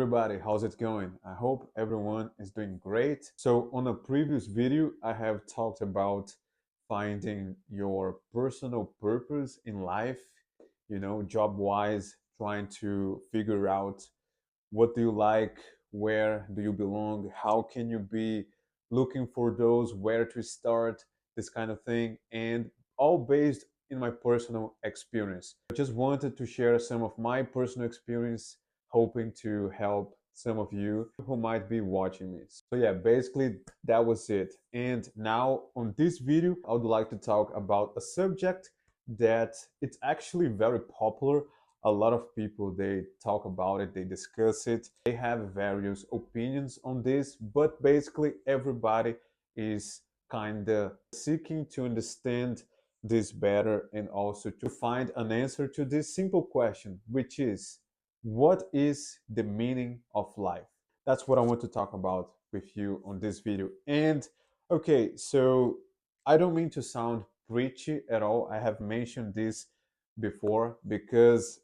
everybody, how's it going? I hope everyone is doing great. So on a previous video, I have talked about finding your personal purpose in life, job-wise, trying to figure out what do you like, where do you belong, how can you be looking for those, where to start, this kind of thing, and all based in my personal experience. I just wanted to share some of my personal experience, hoping to help some of you who might be watching me. So yeah, basically that was it. And now on this video, I would like to talk about a subject that it's actually very popular. A lot of people, they talk about it, they discuss it, they have various opinions on this, but basically everybody is kind of seeking to understand this better and also to find an answer to this simple question, which is, what is the meaning of life? That's what I want to talk about with you on this video. And okay, so I don't mean to sound preachy at all. I have mentioned this before because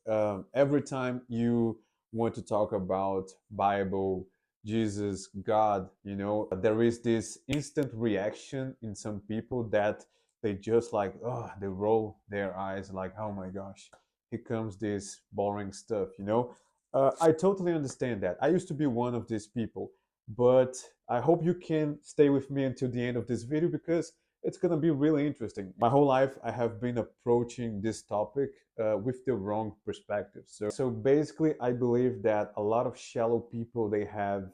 every time you want to talk about Bible, Jesus, God, there is this instant reaction in some people that they just like, oh, they roll their eyes like, oh my gosh, here comes this boring stuff. I totally understand that. I used to be one of these people, but I hope you can stay with me until the end of this video because it's going to be really interesting. My whole life, I have been approaching this topic with the wrong perspective. So basically, I believe that a lot of shallow people, they have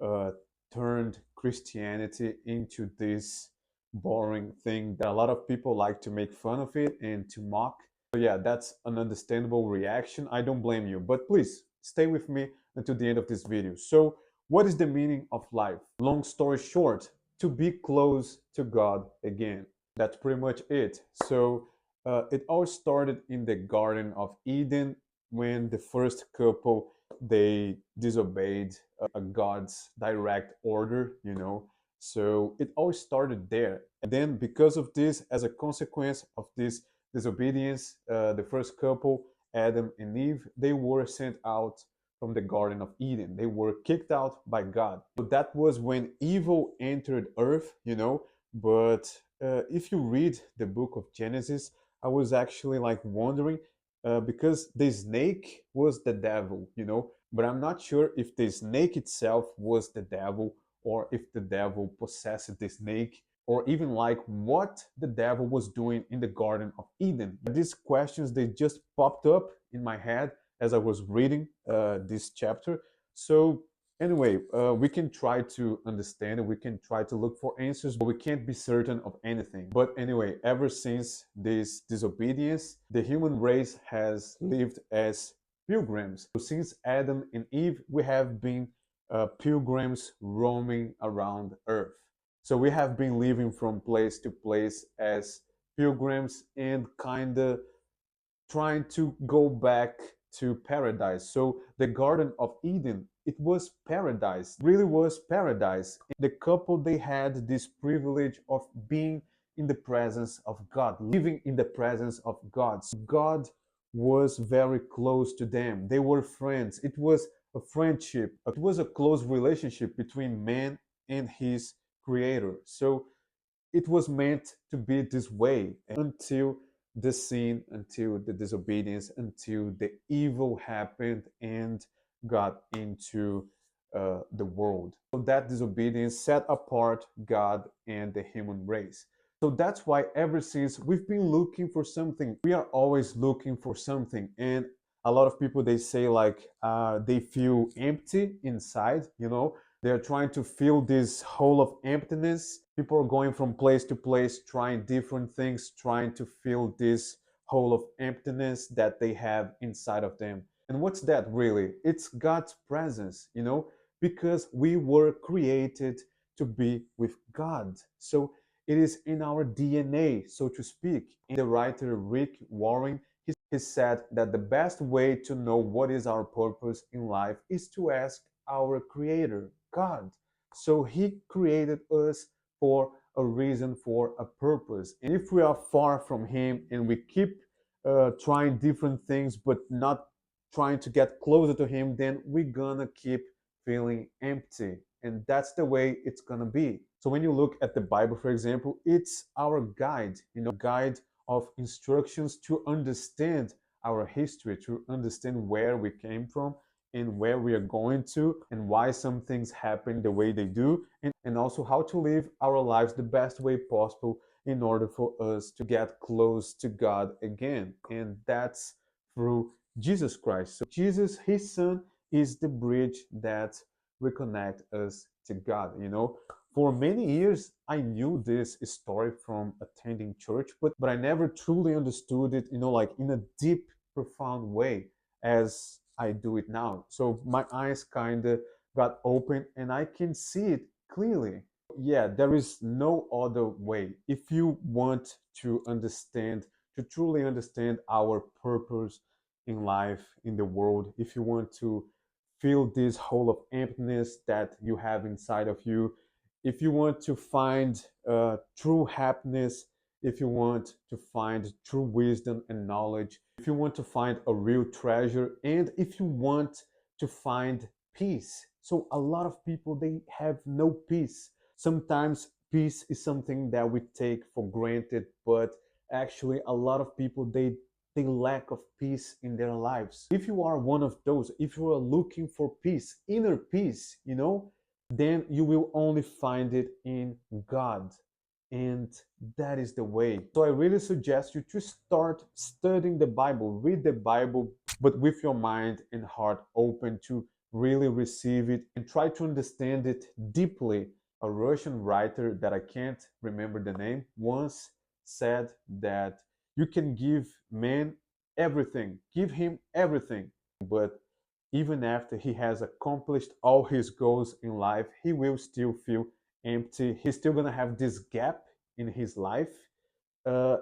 uh, turned Christianity into this boring thing that a lot of people like to make fun of it and to mock. So yeah, that's an understandable reaction. I don't blame you, but please stay with me until the end of this video. So what is the meaning of life? Long story short, to be close to God again. That's pretty much it. So it all started in the Garden of Eden when the first couple, they disobeyed God's direct order. So it all started there. And then because of this, as a consequence of this disobedience, the first couple, Adam and Eve, they were sent out from the Garden of Eden. They were kicked out by God. So that was when evil entered earth. But if you read the book of Genesis, I was actually like wondering because the snake was the devil. But I'm not sure if the snake itself was the devil or if the devil possessed the snake or even like what the devil was doing in the Garden of Eden. These questions, they just popped up in my head as I was reading this chapter. So anyway, we can try to understand it. We can try to look for answers, but we can't be certain of anything. But anyway, ever since this disobedience, the human race has lived as pilgrims. So since Adam and Eve, we have been pilgrims roaming around Earth. So we have been living from place to place as pilgrims and kind of trying to go back to paradise. So the Garden of Eden, it was paradise, really was paradise. The couple, they had this privilege of being in the presence of God, living in the presence of God. So God was very close to them. They were friends. It was a friendship. It was a close relationship between man and his creator. So it was meant to be this way until the sin, until the disobedience, until the evil happened and got into the world. So that disobedience set apart God and the human race. So that's why ever since we've been looking for something. We are always looking for something. And a lot of people, they say like they feel empty inside. They're trying to fill this hole of emptiness. People are going from place to place, trying different things, trying to fill this hole of emptiness that they have inside of them. And what's that really? It's God's presence, because we were created to be with God. So it is in our DNA, so to speak. And the writer Rick Warren, he said that the best way to know what is our purpose in life is to ask our Creator, God. So He created us for a reason, for a purpose. And if we are far from Him and we keep trying different things but not trying to get closer to him, then we're gonna keep feeling empty. And that's the way it's gonna be. So when you look at the Bible, for example, it's our guide, guide of instructions to understand our history, to understand where we came from and where we are going to, and why some things happen the way they do, and also how to live our lives the best way possible in order for us to get close to God again. And that's through Jesus Christ. So Jesus, his son, is the bridge that reconnect us to God. For many years I knew this story from attending church, but I never truly understood it, like in a deep, profound way as I do it now. So my eyes kind of got open and I can see it clearly. Yeah, there is no other way. If you want to understand, to truly understand our purpose in life, in the world, if you want to feel this hole of emptiness that you have inside of you, if you want to find true happiness, if you want to find true wisdom and knowledge, if you want to find a real treasure, and if you want to find peace. So a lot of people, they have no peace. Sometimes peace is something that we take for granted, but actually a lot of people, they lack of peace in their lives. If you are one of those, if you are looking for peace, inner peace, then you will only find it in God. And that is the way. So I really suggest you to start studying the Bible, read the Bible, but with your mind and heart open to really receive it and try to understand it deeply. A Russian writer that I can't remember the name once said that you can give man everything, give him everything, but even after he has accomplished all his goals in life, he will still feel empty. He's still gonna have this gap in his life. Uh,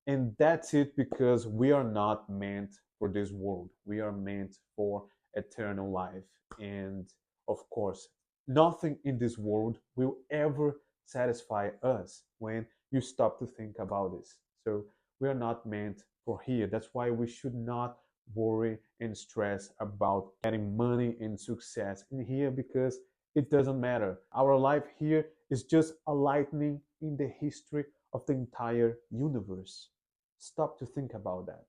and that's it, because we are not meant for this world. We are meant for eternal life. And of course, nothing in this world will ever satisfy us when you stop to think about this. So we are not meant for here. That's why we should not worry and stress about getting money and success in here, because it doesn't matter. Our life here is just a lightning in the history of the entire universe. Stop to think about that.